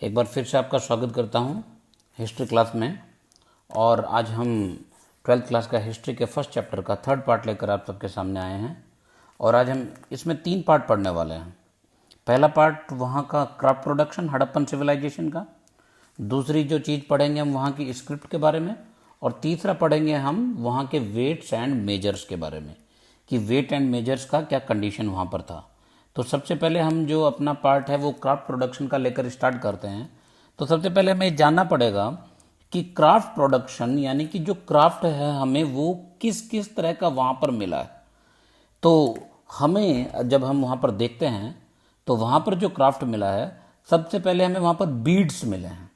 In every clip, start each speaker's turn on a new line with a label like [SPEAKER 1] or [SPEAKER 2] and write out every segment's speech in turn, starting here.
[SPEAKER 1] एक बार फिर से आपका स्वागत करता हूँ हिस्ट्री क्लास में। और आज हम 12th क्लास का हिस्ट्री के फर्स्ट चैप्टर का थर्ड पार्ट लेकर आप सबके सामने आए हैं। और आज हम इसमें 3 पार्ट पढ़ने वाले हैं। पहला पार्ट वहाँ का क्राफ्ट प्रोडक्शन, हड़प्पन सिविलाइजेशन का। दूसरी जो चीज़ पढ़ेंगे हम वहाँ की स्क्रिप्ट के बारे में। और तीसरा पढ़ेंगे हम वहाँ के वेट्स एंड मेजर्स के बारे में कि वेट एंड मेजर्स का क्या कंडीशन वहाँ पर था। तो सबसे पहले हम जो अपना पार्ट है वो क्राफ्ट प्रोडक्शन का लेकर स्टार्ट करते हैं। तो सबसे पहले हमें जानना पड़ेगा कि क्राफ्ट प्रोडक्शन यानी कि जो क्राफ्ट है हमें वो किस किस तरह का वहाँ पर मिला है। तो हमें जब हम वहाँ पर देखते हैं तो वहाँ पर जो क्राफ्ट मिला है, सबसे पहले हमें वहाँ पर बीड्स मिले हैं।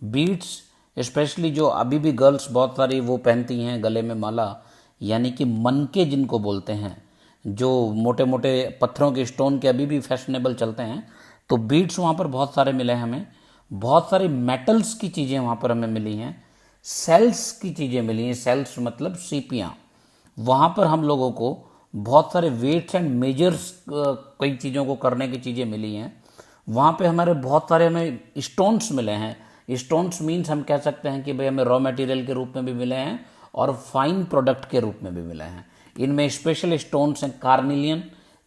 [SPEAKER 1] बीड्स स्पेशली जो अभी भी गर्ल्स बहुत सारी वो पहनती हैं गले में माला, यानी कि मनके जिनको बोलते हैं, जो मोटे मोटे पत्थरों के स्टोन के अभी भी फैशनेबल चलते हैं। तो बीड्स वहाँ पर बहुत सारे मिले हैं हमें। बहुत सारी मेटल्स की चीज़ें वहाँ पर हमें मिली हैं। सेल्स की चीज़ें मिली हैं। सेल्स मतलब सीपियाँ। वहाँ पर हम लोगों को बहुत सारे वेट्स एंड मेजर्स कई चीज़ों को करने की चीज़ें मिली हैं। वहाँ पे हमारे बहुत सारे हमें स्टोन्स मिले हैं। स्टोन्स मीन्स हम कह सकते हैं कि भाई हमें रॉ मटेरियल के रूप में भी मिले हैं और फाइन प्रोडक्ट के रूप में भी मिले हैं। इनमें स्पेशल स्टोन्स हैं कार्निलियन।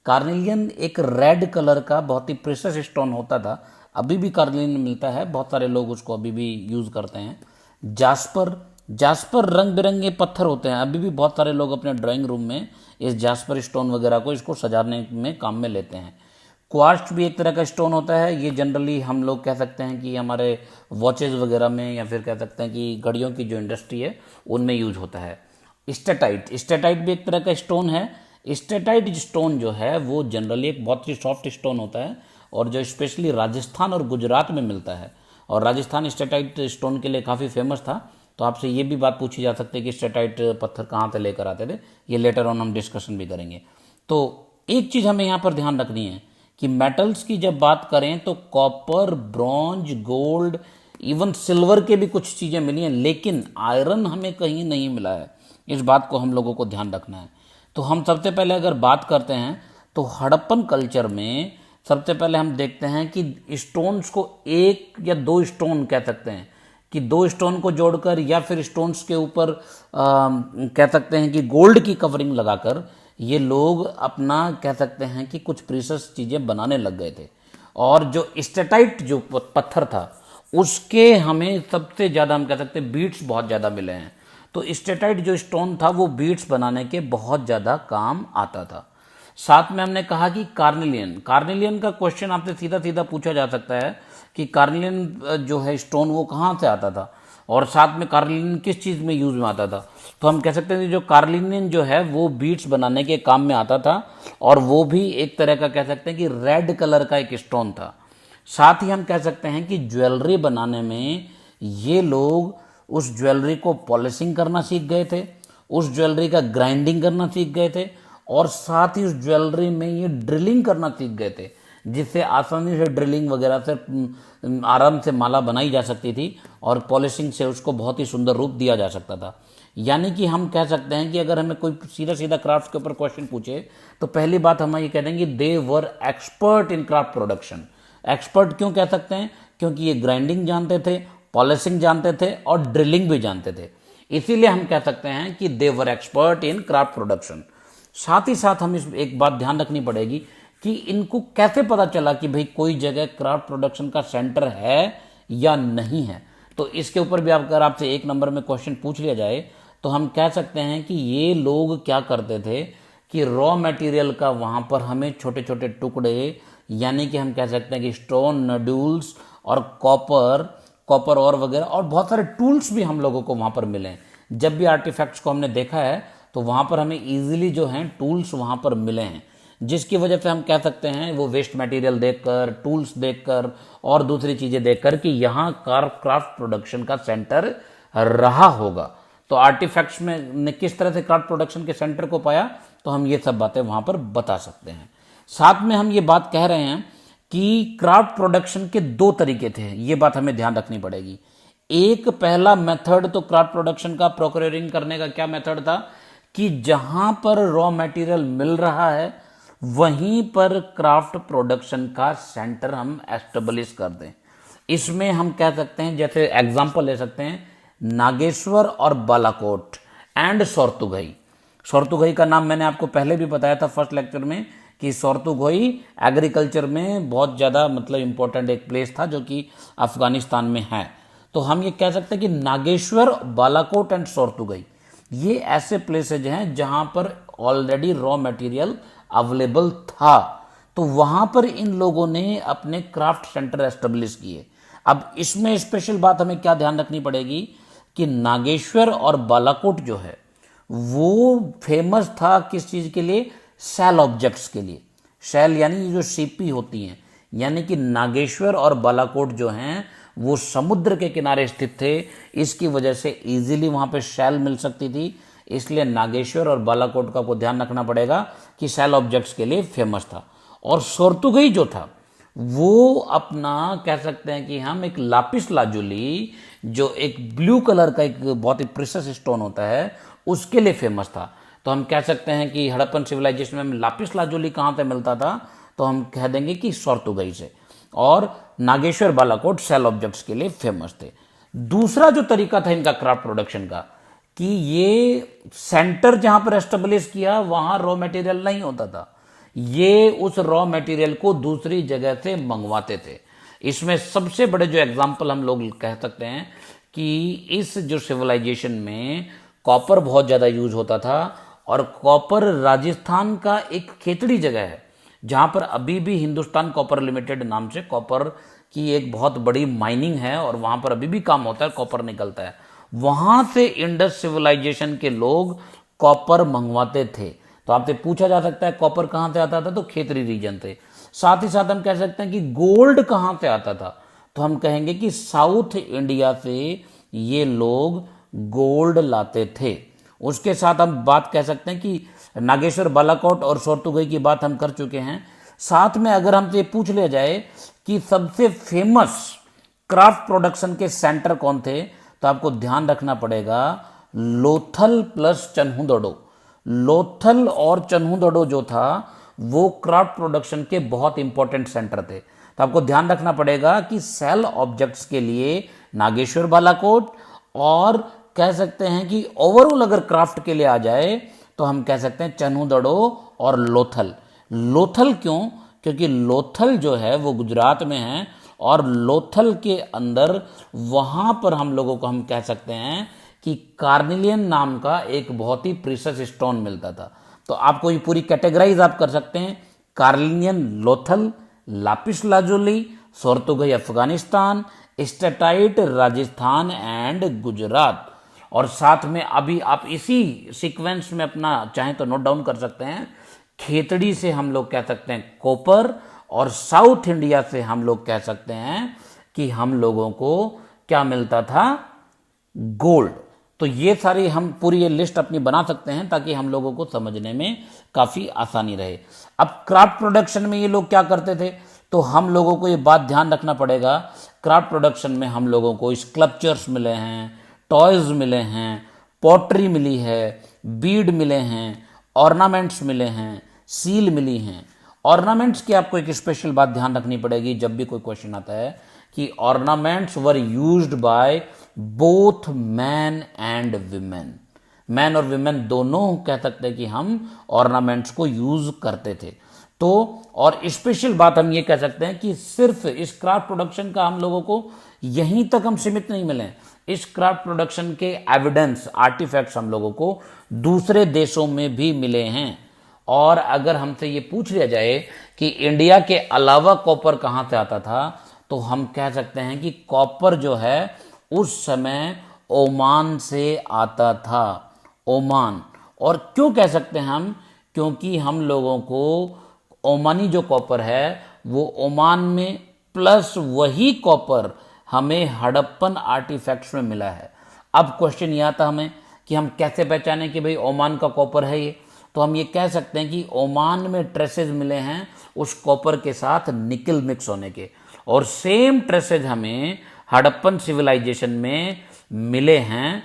[SPEAKER 1] कार्निलियन एक रेड कलर का बहुत ही प्रेशियस स्टोन होता था। अभी भी कार्निलियन मिलता है, बहुत सारे लोग उसको अभी भी यूज़ करते हैं। जास्पर, जास्पर रंग बिरंगे पत्थर होते हैं। अभी भी बहुत सारे लोग अपने ड्राइंग रूम में इस जास्पर स्टोन वगैरह को इसको सजाने में काम में लेते हैं। क्वार्ट्ज भी एक तरह का स्टोन होता है। ये जनरली हम लोग कह सकते हैं कि हमारे वॉचेज़ वगैरह में या फिर कह सकते हैं कि घड़ियों की जो इंडस्ट्री है उनमें यूज होता है। स्टेटाइट, स्टेटाइट भी एक तरह का स्टोन है। स्टेटाइट स्टोन जो है वो जनरली एक बहुत ही सॉफ्ट स्टोन होता है और जो स्पेशली राजस्थान और गुजरात में मिलता है। और राजस्थान स्टेटाइट स्टोन के लिए काफ़ी फेमस था। तो आपसे ये भी बात पूछी जा सकती है कि स्टेटाइट पत्थर कहाँ से लेकर आते थे। ये लेटर ऑन हम डिस्कशन भी करेंगे। तो एक चीज़ हमें यहाँ पर ध्यान रखनी है कि मेटल्स की जब बात करें तो copper, bronze, gold, even silver के भी कुछ चीज़ें मिली हैं, लेकिन आयरन हमें कहीं नहीं मिला है। इस बात को हम लोगों को ध्यान रखना है। तो हम सबसे पहले अगर बात करते हैं तो हड़प्पन कल्चर में सबसे पहले हम देखते हैं कि स्टोन्स को एक या दो स्टोन कह सकते हैं कि 2 स्टोन को जोड़कर या फिर स्टोन्स के ऊपर कह सकते हैं कि गोल्ड की कवरिंग लगाकर ये लोग अपना कह सकते हैं कि कुछ प्रीशियस चीज़ें बनाने लग गए थे। और जो स्टेटाइट जो पत्थर था उसके हमें सबसे ज़्यादा हम कह सकते हैं बीड्स बहुत ज़्यादा मिले हैं। तो स्टेटाइट जो स्टोन था वो बीड्स बनाने के बहुत ज़्यादा काम आता था। साथ में हमने कहा कि कार्निलियन, कार्निलियन का क्वेश्चन आपसे सीधा सीधा पूछा जा सकता है कि कार्निलियन जो है स्टोन वो कहाँ से आता था और साथ में कार्निलियन किस चीज़ में यूज़ में आता था। तो हम कह सकते हैं कि जो कार्निलियन जो है वो बीड्स बनाने के काम में आता था और वो भी एक तरह का कह सकते हैं कि रेड कलर का एक स्टोन था। साथ ही हम कह सकते हैं कि ज्वेलरी बनाने में ये लोग उस ज्वेलरी को पॉलिशिंग करना सीख गए थे, उस ज्वेलरी का ग्राइंडिंग करना सीख गए थे और साथ ही उस ज्वेलरी में ये ड्रिलिंग करना सीख गए थे, जिससे आसानी से ड्रिलिंग वगैरह से आराम से माला बनाई जा सकती थी और पॉलिशिंग से उसको बहुत ही सुंदर रूप दिया जा सकता था। यानी कि हम कह सकते हैं कि अगर हमें कोई सीधा सीधा क्राफ्ट के ऊपर क्वेश्चन पूछे तो पहली बात हम ये कह देंगे they were expert in craft production. Expert क्यों कह सकते हैं? क्योंकि ये ग्राइंडिंग जानते थे, पॉलिशिंग जानते थे और ड्रिलिंग भी जानते थे। इसीलिए हम कह सकते हैं कि दे were expert in craft production. साथ ही साथ हम इस एक बात ध्यान रखनी पड़ेगी कि इनको कैसे पता चला कि भाई कोई जगह क्राफ्ट प्रोडक्शन का सेंटर है या नहीं है। तो इसके ऊपर भी अगर आपसे 1 नंबर में क्वेश्चन पूछ लिया जाए तो हम कह सकते हैं कि ये लोग क्या करते थे कि रॉ मटेरियल का वहाँ पर हमें छोटे छोटे टुकड़े, यानी कि हम कह सकते हैं कि स्टोन, नड्यूल्स और कॉपर और वगैरह और बहुत सारे टूल्स भी हम लोगों को वहाँ पर मिले हैं। जब भी आर्टिफैक्ट्स को हमने देखा है तो वहाँ पर हमें इजीली जो हैं टूल्स वहाँ पर मिले हैं, जिसकी वजह से हम कह सकते हैं वो वेस्ट मटेरियल देखकर, टूल्स देखकर और दूसरी चीज़ें देखकर कि यहाँ क्राफ्ट प्रोडक्शन का सेंटर रहा होगा। तो आर्टिफैक्ट्स में ने किस तरह से क्राफ्ट प्रोडक्शन के सेंटर को पाया तो हम ये सब बातें वहाँ पर बता सकते हैं। साथ में हम ये बात कह रहे हैं कि क्राफ्ट प्रोडक्शन के 2 तरीके थे, ये बात हमें ध्यान रखनी पड़ेगी। एक पहला मेथड तो क्राफ्ट प्रोडक्शन का प्रोक्योरिंग करने का क्या मेथड था कि जहां पर रॉ मटेरियल मिल रहा है वहीं पर क्राफ्ट प्रोडक्शन का सेंटर हम एस्टेब्लिश कर दें। इसमें हम कह सकते हैं, जैसे एग्जाम्पल ले सकते हैं, नागेश्वर और बालाकोट एंड सोर्तुगई। सोर्तुगई का नाम मैंने आपको पहले भी बताया था फर्स्ट लेक्चर में कि सोर्तुगई एग्रीकल्चर में बहुत ज़्यादा मतलब इम्पोर्टेंट एक प्लेस था जो कि अफगानिस्तान में है। तो हम ये कह सकते हैं कि नागेश्वर, बालाकोट एंड सोर्तुगई ये ऐसे प्लेसेज हैं जहां पर ऑलरेडी रॉ मटेरियल अवेलेबल था। तो वहां पर इन लोगों ने अपने क्राफ्ट सेंटर एस्टेब्लिश किए। अब इसमें स्पेशल बात हमें क्या ध्यान रखनी पड़ेगी कि नागेश्वर और बालाकोट जो है वो फेमस था किस चीज के लिए? शैल ऑब्जेक्ट्स के लिए। शैल यानी जो सीपी होती हैं, यानी कि नागेश्वर और बालाकोट जो हैं वो समुद्र के किनारे स्थित थे, इसकी वजह से इजीली वहां पे शैल मिल सकती थी। इसलिए नागेश्वर और बालाकोट का आपको ध्यान रखना पड़ेगा कि शैल ऑब्जेक्ट्स के लिए फेमस था। और सोर्तुगई जो था वो अपना कह सकते हैं कि हम एक लापिस लाजुली, जो एक ब्लू कलर का एक बहुत ही प्रेशियस स्टोन होता है, उसके लिए फेमस था। तो हम कह सकते हैं कि हड़प्पन सिविलाइजेशन में लापिस लाजुली कहाँ से मिलता था? तो हम कह देंगे कि सोर्तुगई से। और नागेश्वर, बालाकोट शैल ऑब्जेक्ट्स के लिए फेमस थे। दूसरा जो तरीका था इनका क्राफ्ट प्रोडक्शन का कि ये सेंटर जहां पर एस्टेब्लिश किया वहां रॉ मटेरियल नहीं होता था, ये उस रॉ मटेरियल को दूसरी जगह से मंगवाते थे। इसमें सबसे बड़े जो एग्जाम्पल हम लोग कह सकते हैं कि इस जो सिविलाइजेशन में कॉपर बहुत ज़्यादा यूज होता था। और कॉपर राजस्थान का एक खेतड़ी जगह है जहाँ पर अभी भी हिंदुस्तान कॉपर लिमिटेड नाम से कॉपर की एक बहुत बड़ी माइनिंग है और वहाँ पर अभी भी काम होता है, कॉपर निकलता है। वहाँ से इंडस सिविलाइजेशन के लोग कॉपर मंगवाते थे। तो आपसे पूछा जा सकता है कॉपर कहाँ से आता था? तो खेतरी रीजन से। साथ ही साथ हम कह सकते हैं कि गोल्ड कहाँ से आता था? तो हम कहेंगे कि साउथ इंडिया से ये लोग गोल्ड लाते थे। उसके साथ हम बात कह सकते हैं कि नागेश्वर, बालाकोट और सोर्तुगई की बात हम कर चुके हैं। साथ में अगर हमसे पूछ लिया जाए कि सबसे फेमस क्राफ्ट प्रोडक्शन के सेंटर कौन थे, तो आपको ध्यान रखना पड़ेगा लोथल प्लस चन्हुदड़ो। लोथल और चन्हुदड़ो जो था वो क्राफ्ट प्रोडक्शन के बहुत इंपॉर्टेंट सेंटर थे। तो आपको ध्यान रखना पड़ेगा कि सेल ऑब्जेक्ट्स के लिए नागेश्वर, बालाकोट, और कह सकते हैं कि ओवरऑल अगर क्राफ्ट के लिए आ जाए तो हम कह सकते हैं चन्हुदड़ो और लोथल। लोथल क्यों? क्योंकि लोथल जो है वो गुजरात में है और लोथल के अंदर वहां पर हम लोगों को हम कह सकते हैं कि कार्निलियन नाम का एक बहुत ही प्रीशियस स्टोन मिलता था। तो आपको ये पूरी कैटेगराइज आप कर सकते हैं, carnelian, Lothal, lapis lazuli, Shortughai Afghanistan, steatite Rajasthan and Gujarat. और साथ में अभी आप इसी सीक्वेंस में अपना चाहें तो नोट डाउन कर सकते हैं, खेतड़ी से हम लोग कह सकते हैं कॉपर, और साउथ इंडिया से हम लोग कह सकते हैं कि हम लोगों को क्या मिलता था? गोल्ड। तो ये सारी हम पूरी ये लिस्ट अपनी बना सकते हैं ताकि हम लोगों को समझने में काफ़ी आसानी रहे। अब क्राफ्ट प्रोडक्शन में ये लोग क्या करते थे? तो हम लोगों को ये बात ध्यान रखना पड़ेगा, क्राफ्ट प्रोडक्शन में हम लोगों को स्कल्पचर्स मिले हैं, टॉयज मिले हैं, पॉटरी मिली है, बीड मिले हैं, ऑर्नामेंट्स मिले हैं, सील मिली हैं। ऑर्नामेंट्स की आपको एक स्पेशल बात ध्यान रखनी पड़ेगी जब भी कोई क्वेश्चन आता है कि ornaments were used by both man and women. Man और विमेन दोनों कह सकते हैं कि हम ऑर्नामेंट्स को यूज करते थे। तो और स्पेशल बात हम ये कह सकते हैं कि सिर्फ इस क्राफ्ट प्रोडक्शन का हम लोगों को यहीं तक हम सीमित नहीं मिले। इस क्राफ्ट प्रोडक्शन के एविडेंस, आर्टिफैक्ट्स हम लोगों को दूसरे देशों में भी मिले हैं। और अगर हमसे ये पूछ लिया जाए कि इंडिया के अलावा कॉपर कहाँ से आता था, तो हम कह सकते हैं कि कॉपर जो है उस समय ओमान से आता था। ओमान। और क्यों कह सकते हैं हम? क्योंकि हम लोगों को ओमानी जो कॉपर है वो ओमान में, प्लस वही कॉपर हमें हड़प्पन आर्टिफैक्ट्स में मिला है। अब क्वेश्चन ये आता हमें कि हम कैसे पहचानें कि भाई ओमान का कॉपर है ये? तो हम ये कह सकते हैं कि ओमान में ट्रेसेज मिले हैं उस कॉपर के साथ निकल मिक्स होने के, और सेम ट्रेसेज हमें हड़प्पन सिविलाइजेशन में मिले हैं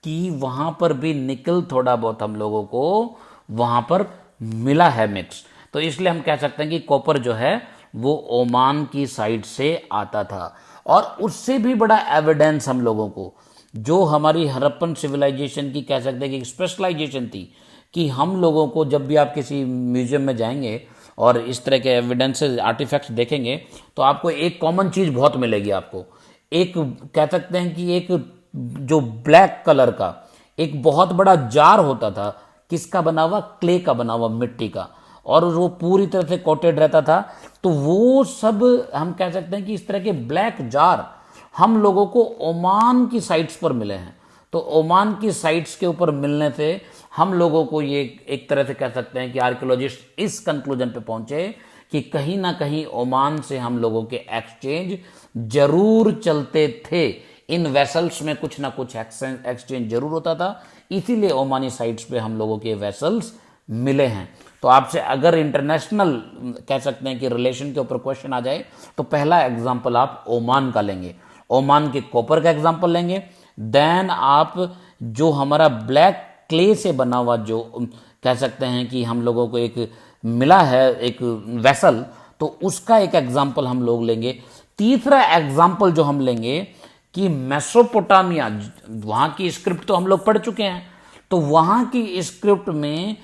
[SPEAKER 1] कि वहां पर भी निकल थोड़ा बहुत हम लोगों को वहां पर मिला है मिक्स। तो इसलिए हम कह सकते हैं कि कॉपर जो है वो ओमान की साइड से आता था। और उससे भी बड़ा एविडेंस हम लोगों को, जो हमारी हड़प्पन सिविलाइजेशन की कह सकते हैं कि स्पेशलाइजेशन थी, कि हम लोगों को जब भी आप किसी म्यूजियम में जाएंगे और इस तरह के एविडेंसेस आर्टिफैक्ट्स देखेंगे तो आपको एक कॉमन चीज़ बहुत मिलेगी। आपको एक कह सकते हैं कि एक जो ब्लैक कलर का एक बहुत बड़ा जार होता था, किसका बना हुआ, क्ले का बना हुआ, मिट्टी का, और वो पूरी तरह से कोटेड रहता था। तो वो सब हम कह सकते हैं कि इस तरह के ब्लैक जार हम लोगों को ओमान की साइट्स पर मिले हैं। तो ओमान की साइट्स के ऊपर मिलने से हम लोगों को ये एक तरह से कह सकते हैं कि आर्कियोलॉजिस्ट इस कंक्लूजन पे पहुंचे कि कहीं ना कहीं ओमान से हम लोगों के एक्सचेंज जरूर चलते थे। इन वेसल्स में कुछ ना कुछ एक्सचेंज जरूर होता था, इसीलिए ओमानी साइट्स पे हम लोगों के वेसल्स मिले हैं। तो आपसे अगर इंटरनेशनल कह सकते हैं कि रिलेशन के ऊपर क्वेश्चन आ जाए तो पहला एग्जांपल आप ओमान का लेंगे, ओमान के कॉपर का एग्जांपल लेंगे। देन आप जो हमारा ब्लैक क्ले से बना हुआ जो कह सकते हैं कि हम लोगों को एक मिला है एक वेसल, तो उसका एक एग्जांपल हम लोग लेंगे। तीसरा एग्जांपल जो हम लेंगे कि मेसोपोटामिया, वहां की स्क्रिप्ट तो हम लोग पढ़ चुके हैं, तो वहां की स्क्रिप्ट में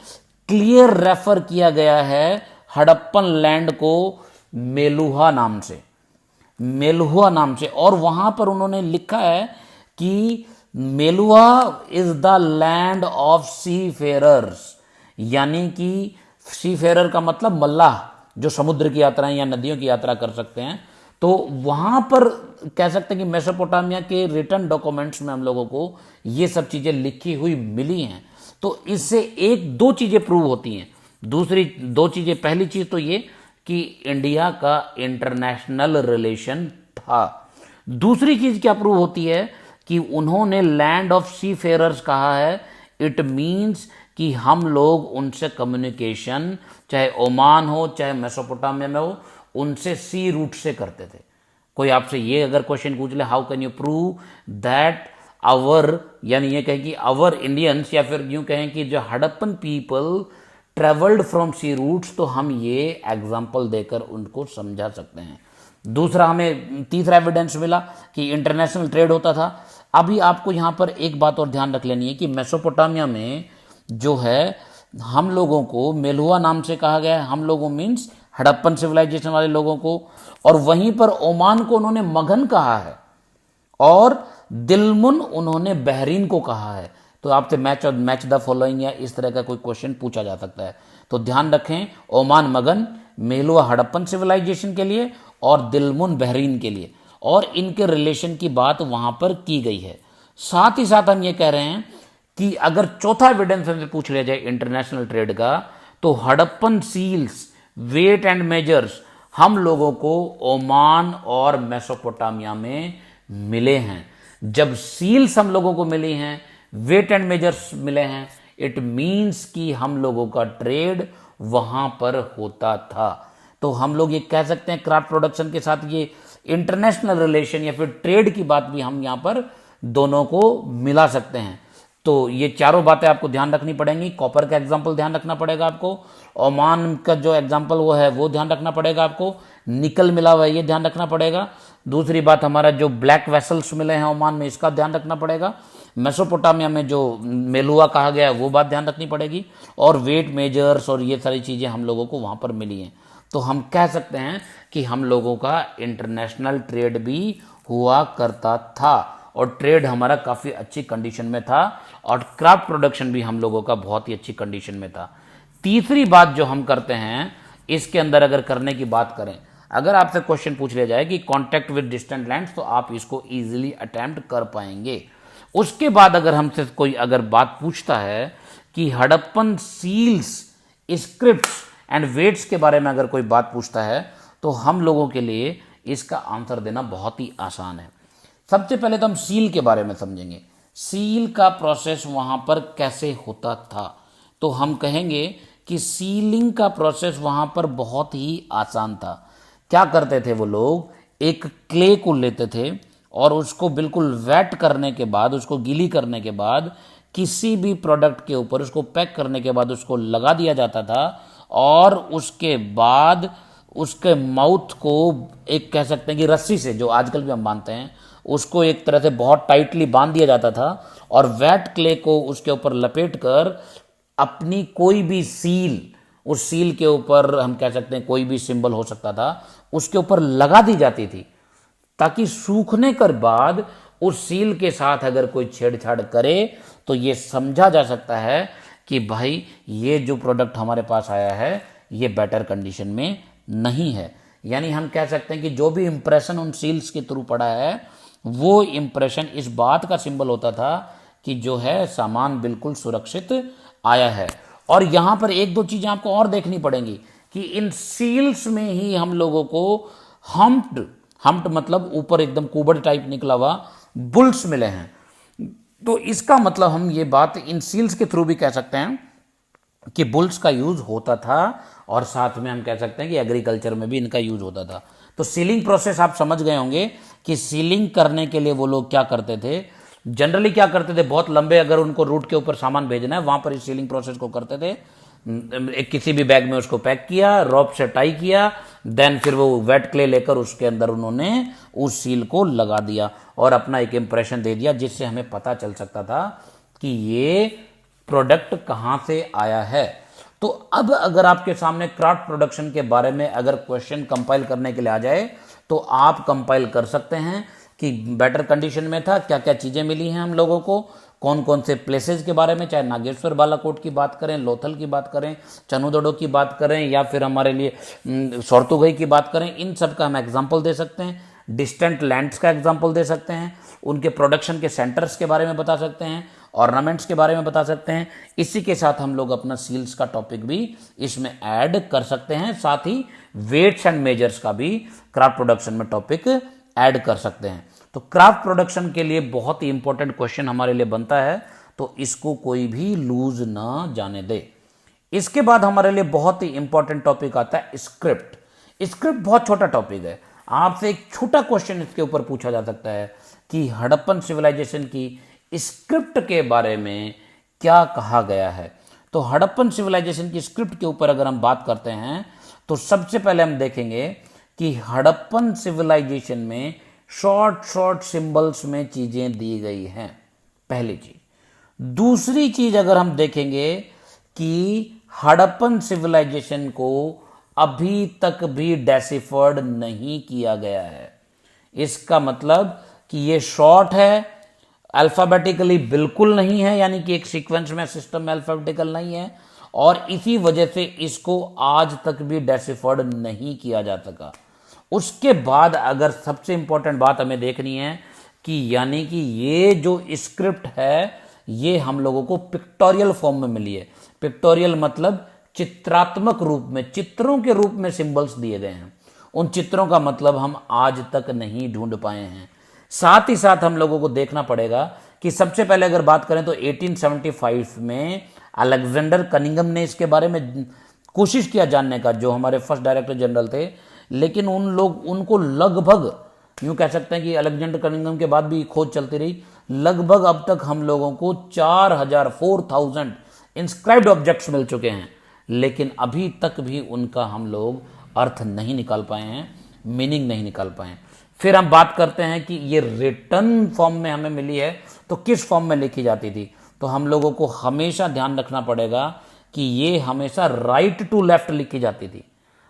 [SPEAKER 1] क्लियर रेफर किया गया है हड़प्पन लैंड को मेलुहा नाम से, मेलुहा नाम से। और वहां पर उन्होंने लिखा है कि Meluha is the land of seafarers, यानी कि सी फेरर का मतलब मल्लाह, जो समुद्र की यात्राएं या नदियों की यात्रा कर सकते हैं। तो वहां पर कह सकते हैं कि मेसोपोटामिया के रिटन डॉक्यूमेंट्स में हम लोगों को ये सब चीजें लिखी हुई मिली हैं। तो इससे एक दो चीजें प्रूव होती हैं। दूसरी दो चीजें, पहली चीज तो ये कि इंडिया का इंटरनेशनल रिलेशन था। दूसरी चीज क्या प्रूव होती है कि उन्होंने लैंड ऑफ सी फेरर्स कहा है। इट मीन्स कि हम लोग उनसे कम्युनिकेशन, चाहे ओमान हो चाहे मेसोपोटामिया में हो, उनसे सी रूट से करते थे। कोई आपसे ये अगर क्वेश्चन पूछ ले, how can you prove that our, यानी ये कहें कि आवर इंडियंस, या फिर यूं कहें कि जो Harappan people travelled from sea routes, तो हम ये एग्जाम्पल देकर उनको समझा सकते हैं। दूसरा, हमें तीसरा एविडेंस मिला कि इंटरनेशनल ट्रेड होता था। अभी आपको यहां पर एक बात और ध्यान रख लेनी है कि मेसोपोटामिया में जो है हम लोगों को मेलुहा नाम से कहा गया है, हम लोगों मीन्स हड़प्पन सिविलाइजेशन वाले लोगों को, और वहीं पर ओमान को उन्होंने मगन कहा है और दिलमुन उन्होंने बहरीन को कहा है। तो आपसे मैच द फॉलोइंग या इस तरह का कोई क्वेश्चन पूछा जा सकता है। तो ध्यान रखें, ओमान मगन, मेलुहा हड़प्पन सिविलाइजेशन के लिए और दिलमुन बहरीन के लिए, और इनके रिलेशन की बात वहां पर की गई है। साथ ही साथ हम ये कह रहे हैं कि अगर चौथा एविडेंस हमसे पूछ लिया जाए इंटरनेशनल ट्रेड का, तो Harappan seals, weight and measures हम लोगों को ओमान और मेसोपोटामिया में मिले हैं। जब सील्स हम लोगों को मिली हैं, वेट एंड मेजर्स मिले हैं, इट मीन्स कि हम लोगों का ट्रेड वहां पर होता था। तो हम लोग ये कह सकते हैं क्राफ्ट प्रोडक्शन के साथ ये इंटरनेशनल रिलेशन या फिर ट्रेड की बात भी हम यहां पर दोनों को मिला सकते हैं। तो ये चारों बातें आपको ध्यान रखनी पड़ेंगी। कॉपर का एग्जाम्पल ध्यान रखना पड़ेगा आपको, ओमान का जो एग्जाम्पल वो है वो ध्यान रखना पड़ेगा आपको, निकल मिला हुआ है ये ध्यान रखना पड़ेगा। दूसरी बात, हमारा जो ब्लैक वेसल्स मिले हैं ओमान में, इसका ध्यान रखना पड़ेगा। मेसोपोटामिया में जो मेलुहा कहा गया है वो बात ध्यान रखनी पड़ेगी, और वेट मेजर्स और ये सारी चीज़ें हम लोगों को वहाँ पर मिली हैं। तो हम कह सकते हैं कि हम लोगों का इंटरनेशनल ट्रेड भी हुआ करता था, और ट्रेड हमारा काफ़ी अच्छी कंडीशन में था, और क्राफ्ट प्रोडक्शन भी हम लोगों का बहुत ही अच्छी कंडीशन में था। तीसरी बात जो हम करते हैं इसके अंदर, अगर करने की बात करें, अगर आपसे क्वेश्चन पूछ लिया जाए कि कॉन्टैक्ट विद डिस्टेंट लैंड्स, तो आप इसको इजीली अटेम्प्ट कर पाएंगे। उसके बाद अगर हमसे कोई अगर बात पूछता है कि Harappan seals, scripts and weights के बारे में अगर कोई बात पूछता है, तो हम लोगों के लिए इसका आंसर देना बहुत ही आसान है। सबसे पहले तो हम सील के बारे में समझेंगे, सील का प्रोसेस वहां पर कैसे होता था। तो हम कहेंगे कि सीलिंग का प्रोसेस वहां पर बहुत ही आसान था। क्या करते थे वो लोग, एक क्ले को लेते थे और उसको बिल्कुल वेट करने के बाद, उसको गीली करने के बाद, किसी भी प्रोडक्ट के ऊपर उसको पैक करने के बाद उसको लगा दिया जाता था, और उसके बाद उसके माउथ को एक कह सकते हैं कि रस्सी से, जो आजकल भी हम बांधते हैं, उसको एक तरह से बहुत टाइटली बांध दिया जाता था और वेट क्ले को उसके ऊपर लपेट कर अपनी कोई भी सील, उस सील के ऊपर हम कह सकते हैं कोई भी सिंबल हो सकता था, उसके ऊपर लगा दी जाती थी, ताकि सूखने कर बाद उस सील के साथ अगर कोई छेड़छाड़ करे तो ये समझा जा सकता है कि भाई ये जो प्रोडक्ट हमारे पास आया है ये बेटर कंडीशन में नहीं है। यानी हम कह सकते हैं कि जो भी इंप्रेशन उन सील्स के थ्रू पड़ा है वो इंप्रेशन इस बात का सिंबल होता था कि जो है सामान बिल्कुल सुरक्षित आया है। और यहां पर एक दो चीजें आपको और देखनी पड़ेंगी कि इन सील्स में ही हम लोगों को हम्प्ड मतलब ऊपर एकदम कुबड़ टाइप निकला हुआ बुल्स मिले हैं। तो इसका मतलब हम ये बात इन सील्स के थ्रू भी कह सकते हैं कि बुल्स का यूज होता था, और साथ में हम कह सकते हैं कि एग्रीकल्चर में भी इनका यूज होता था। तो सीलिंग प्रोसेस आप समझ गए होंगे कि सीलिंग करने के लिए वो लोग क्या करते थे, जनरली क्या करते थे, बहुत लंबे अगर उनको रूट के ऊपर सामान भेजना है वहां पर इस सीलिंग प्रोसेस को करते थे। एक किसी भी बैग में उसको पैक किया, रॉप से टाई किया, देन फिर वो वेट क्ले लेकर उसके अंदर उन्होंने उस सील को लगा दिया और अपना एक इंप्रेशन दे दिया, जिससे हमें पता चल सकता था कि ये प्रोडक्ट कहां से आया है। तो अब अगर आपके सामने क्राफ्ट प्रोडक्शन के बारे में अगर क्वेश्चन कंपाइल करने के लिए आ जाए तो आप कंपाइल कर सकते हैं कि बेटर कंडीशन में था, क्या क्या चीजें मिली हैं हम लोगों को, कौन कौन से प्लेसेस के बारे में, चाहे नागेश्वर बालाकोट की बात करें, लोथल की बात करें, चनुदड़ो की बात करें, या फिर हमारे लिए सोरतुगई की बात करें, इन सब का हम एग्जाम्पल दे सकते हैं। डिस्टेंट लैंड्स का एग्जाम्पल दे सकते हैं, उनके प्रोडक्शन के सेंटर्स के बारे में बता सकते हैं, ऑर्नामेंट्स के बारे में बता सकते हैं। इसी के साथ हम लोग अपना सील्स का टॉपिक भी इसमें ऐड कर सकते हैं, साथ ही वेट्स एंड मेजर्स का भी क्राफ्ट प्रोडक्शन में टॉपिक ऐड कर सकते हैं। तो क्राफ्ट प्रोडक्शन के लिए बहुत ही इंपॉर्टेंट क्वेश्चन हमारे लिए बनता है, तो इसको कोई भी लूज ना जाने दे। इसके बाद हमारे लिए बहुत ही इंपॉर्टेंट टॉपिक आता है स्क्रिप्ट। स्क्रिप्ट बहुत छोटा टॉपिक है, आपसे एक छोटा क्वेश्चन इसके ऊपर पूछा जा सकता है कि हड़प्पन सिविलाइजेशन की स्क्रिप्ट के बारे में क्या कहा गया है। तो हड़प्पन सिविलाइजेशन की स्क्रिप्ट के ऊपर अगर हम बात करते हैं तो सबसे पहले हम देखेंगे कि हड़प्पन सिविलाइजेशन में शॉर्ट शॉर्ट सिंबल्स में चीजें दी गई हैं, पहली चीज। दूसरी चीज अगर हम देखेंगे कि हड़प्पन सिविलाइजेशन को अभी तक भी डेसिफर्ड नहीं किया गया है। इसका मतलब कि ये शॉर्ट है, अल्फाबेटिकली बिल्कुल नहीं है, यानी कि एक सीक्वेंस में सिस्टम में अल्फाबेटिकल नहीं है, और इसी वजह से इसको आज तक भी डेसिफर्ड नहीं किया जा सका। उसके बाद अगर सबसे इंपॉर्टेंट बात हमें देखनी है कि यानी कि ये जो स्क्रिप्ट है ये हम लोगों को पिक्टोरियल फॉर्म में मिली है। पिक्टोरियल मतलब चित्रात्मक रूप में, चित्रों के रूप में सिंबल्स दिए गए हैं। उन चित्रों का मतलब हम आज तक नहीं ढूंढ पाए हैं। साथ ही साथ हम लोगों को देखना पड़ेगा कि सबसे पहले अगर बात करें तो 1875 में अलेक्जेंडर कनिंघम ने इसके बारे में कोशिश किया जानने का, जो हमारे फर्स्ट डायरेक्टर जनरल थे, लेकिन उनको लगभग यूं कह सकते हैं कि अलेक्जेंडर कनिंघम के बाद भी खोज चलती रही। लगभग अब तक हम लोगों को 4000 इंस्क्राइब्ड ऑब्जेक्ट्स मिल चुके हैं, लेकिन अभी तक भी उनका हम लोग अर्थ नहीं निकाल पाए हैं, मीनिंग नहीं निकाल पाए हैं। फिर हम बात करते हैं कि ये रिटर्न फॉर्म में हमें मिली है, तो किस फॉर्म में लिखी जाती थी। तो हम लोगों को हमेशा ध्यान रखना पड़ेगा कि ये हमेशा राइट टू लेफ्ट लिखी जाती थी।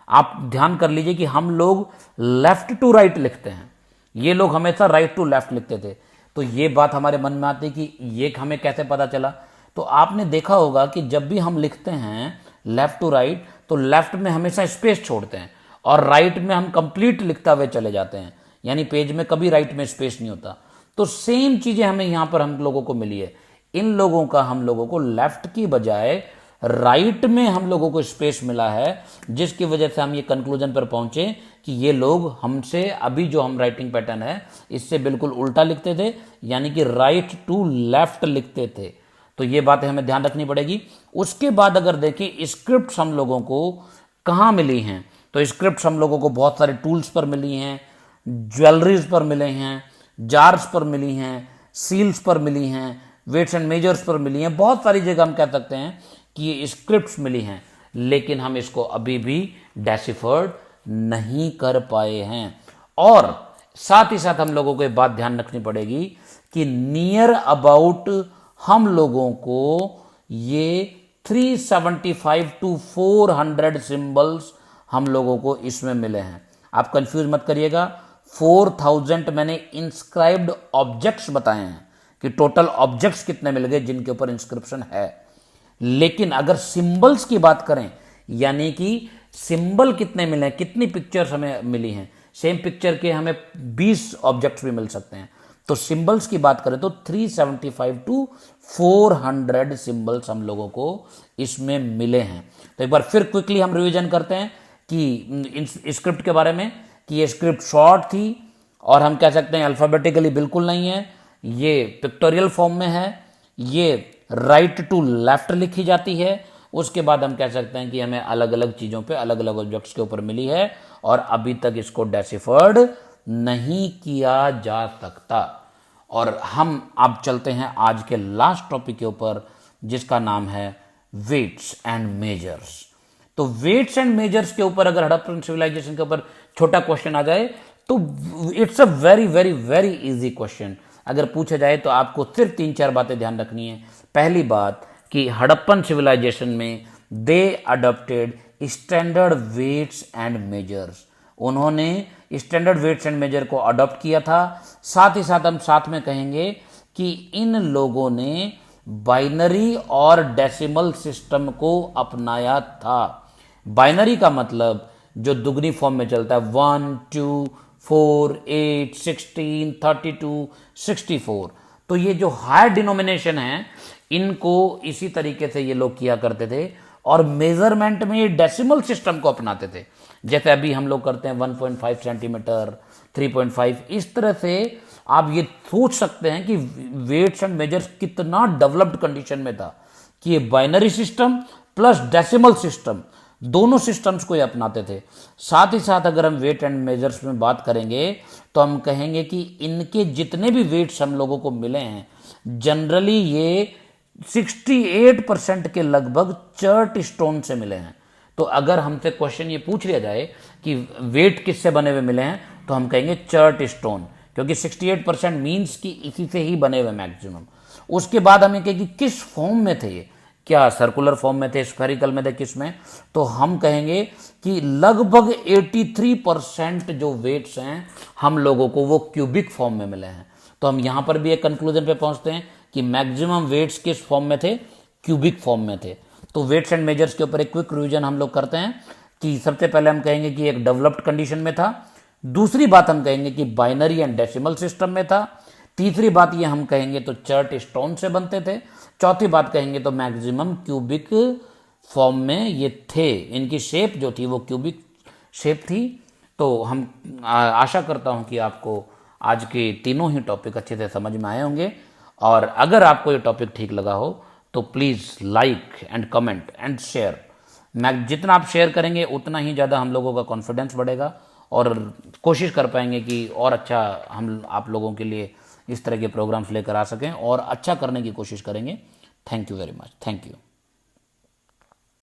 [SPEAKER 1] आप ध्यान कर लीजिए कि हम लोग लेफ्ट टू राइट लिखते हैं, ये लोग हमेशा राइट टू लेफ्ट लिखते थे। तो ये बात हमारे मन में आती कि ये हमें कैसे पता चला। तो आपने देखा होगा कि जब भी हम लिखते हैं लेफ्ट टू राइट तो लेफ्ट में हमेशा स्पेस छोड़ते हैं और राइट में हम कंप्लीट लिखते हुए चले जाते हैं, यानी पेज में कभी राइट में स्पेस नहीं होता। तो सेम चीजें हमें यहां पर हम लोगों को मिली है। इन लोगों का हम लोगों को लेफ्ट की बजाय राइट में हम लोगों को स्पेस मिला है, जिसकी वजह से हम ये कंक्लूजन पर पहुंचे कि ये लोग हमसे अभी जो हम राइटिंग पैटर्न है इससे बिल्कुल उल्टा लिखते थे, यानी कि राइट टू लेफ्ट लिखते थे। तो ये बातें हमें ध्यान रखनी पड़ेगी। उसके बाद अगर देखें स्क्रिप्ट हम लोगों को कहाँ मिली हैं, तो स्क्रिप्ट हम लोगों को बहुत सारे टूल्स पर मिली हैं, ज्वेलरीज पर मिले हैं, जार्स पर मिली हैं, सील्स पर मिली हैं, वेट्स एंड मेजर्स पर मिली हैं। बहुत सारी जगह हम कह सकते हैं कि ये स्क्रिप्ट्स मिली हैं, लेकिन हम इसको अभी भी डेसिफर्ड नहीं कर पाए हैं। और साथ ही साथ हम लोगों को एक बात ध्यान रखनी पड़ेगी कि नियर अबाउट हम लोगों को ये 375 to 400 सिंबल्स हम लोगों को इसमें मिले हैं। आप कंफ्यूज मत करिएगा, 4000 मैंने इंस्क्राइब्ड ऑब्जेक्ट्स बताए हैं कि टोटल ऑब्जेक्ट्स कितने मिल गए जिनके ऊपर इंस्क्रिप्शन है। लेकिन अगर सिंबल्स की बात करें, यानी कि सिंबल कितने मिले हैं, कितनी पिक्चर्स हमें मिली हैं, सेम पिक्चर के हमें 20 ऑब्जेक्ट्स भी मिल सकते हैं। तो सिंबल्स की बात करें तो 375 to 400 सिंबल्स हम लोगों को इसमें मिले हैं। तो एक बार फिर क्विकली हम रिवीजन करते हैं कि स्क्रिप्ट के बारे में, कि ये स्क्रिप्ट शॉर्ट थी और हम कह सकते हैं अल्फाबेटिकली बिल्कुल नहीं है, ये पिक्टोरियल फॉर्म में है, ये राइट टू लेफ्ट लिखी जाती है। उसके बाद हम कह सकते हैं कि हमें अलग अलग चीज़ों पे अलग अलग ऑब्जेक्ट्स के ऊपर मिली है और अभी तक इसको डेसिफर्ड नहीं किया जा सकता। और हम अब चलते हैं आज के लास्ट टॉपिक के ऊपर, जिसका नाम है वेट्स एंड मेजर्स। तो वेट्स एंड मेजर्स के ऊपर अगर हड़प्पन सिविलाइजेशन के ऊपर छोटा क्वेश्चन आ जाए तो it's a very very very easy question. अगर पूछा जाए तो आपको सिर्फ 3-4 बातें ध्यान रखनी है। पहली बात कि हड़प्पन सिविलाइजेशन में they adopted standard weights and measures, उन्होंने स्टैंडर्ड वेट्स एंड मेजर को अडॉप्ट किया था। साथ ही साथ हम साथ में कहेंगे कि इन लोगों ने बाइनरी और डेसिमल सिस्टम को अपनाया था। बाइनरी का मतलब जो दुगनी फॉर्म में चलता है, 1, 2, 4, 8, 16, 32, 64। तो ये जो हायर डिनोमिनेशन है, इनको इसी तरीके से ये लोग किया करते थे और मेजरमेंट में ये डेसिमल सिस्टम को अपनाते थे। जैसे अभी हम लोग करते हैं 1.5 सेंटीमीटर, 3.5, इस तरह से आप ये सोच सकते हैं कि वेट्स एंड मेजर्स कितना डेवलप्ड कंडीशन में था कि ये binary system plus decimal system, दोनों सिस्टम्स को ये अपनाते थे। साथ ही साथ अगर हम वेट एंड मेजर्स में बात करेंगे तो हम कहेंगे कि इनके जितने भी वेट्स हम लोगों को मिले हैं, जनरली ये 68% के लगभग चर्ट स्टोन से मिले हैं। तो अगर हमसे क्वेश्चन ये पूछ लिया जाए कि वेट किससे बने हुए मिले हैं, तो हम कहेंगे चर्ट स्टोन, क्योंकि 68% मीन्स कि इसी से ही बने हुए मैक्सिमम। उसके बाद हमें कहेंगे किस फॉर्म में थे ये, क्या सर्कुलर फॉर्म में थे, स्फेरिकल में थे, किस में, तो हम कहेंगे कि लगभग 83% जो वेट्स हैं हम लोगों को वो क्यूबिक फॉर्म में मिले हैं। तो हम यहां पर भी एक कंक्लूजन पे पहुंचते हैं कि मैक्सिमम वेट्स किस फॉर्म में थे, क्यूबिक फॉर्म में थे। तो वेट्स एंड मेजर्स के ऊपर एक क्विक रिवीजन हम लोग करते हैं कि सबसे पहले हम कहेंगे कि एक डेवलप्ड कंडीशन में था। दूसरी बात हम कहेंगे कि बाइनरी एंड डेसिमल सिस्टम में था। तीसरी बात ये हम कहेंगे तो चर्ट स्टोन से बनते थे। चौथी बात कहेंगे तो मैक्सिमम क्यूबिक फॉर्म में ये थे, इनकी शेप जो थी वो क्यूबिक शेप थी। तो हम आशा करता हूं कि आपको आज के तीनों ही टॉपिक अच्छे से समझ में आए होंगे। और अगर आपको ये टॉपिक ठीक लगा हो तो please like and comment and share. जितना आप शेयर करेंगे उतना ही ज़्यादा हम लोगों का कॉन्फिडेंस बढ़ेगा और कोशिश कर पाएंगे कि और अच्छा हम आप लोगों के लिए इस तरह के प्रोग्राम्स लेकर आ सकें और अच्छा करने की कोशिश करेंगे। Thank you very much. Thank you.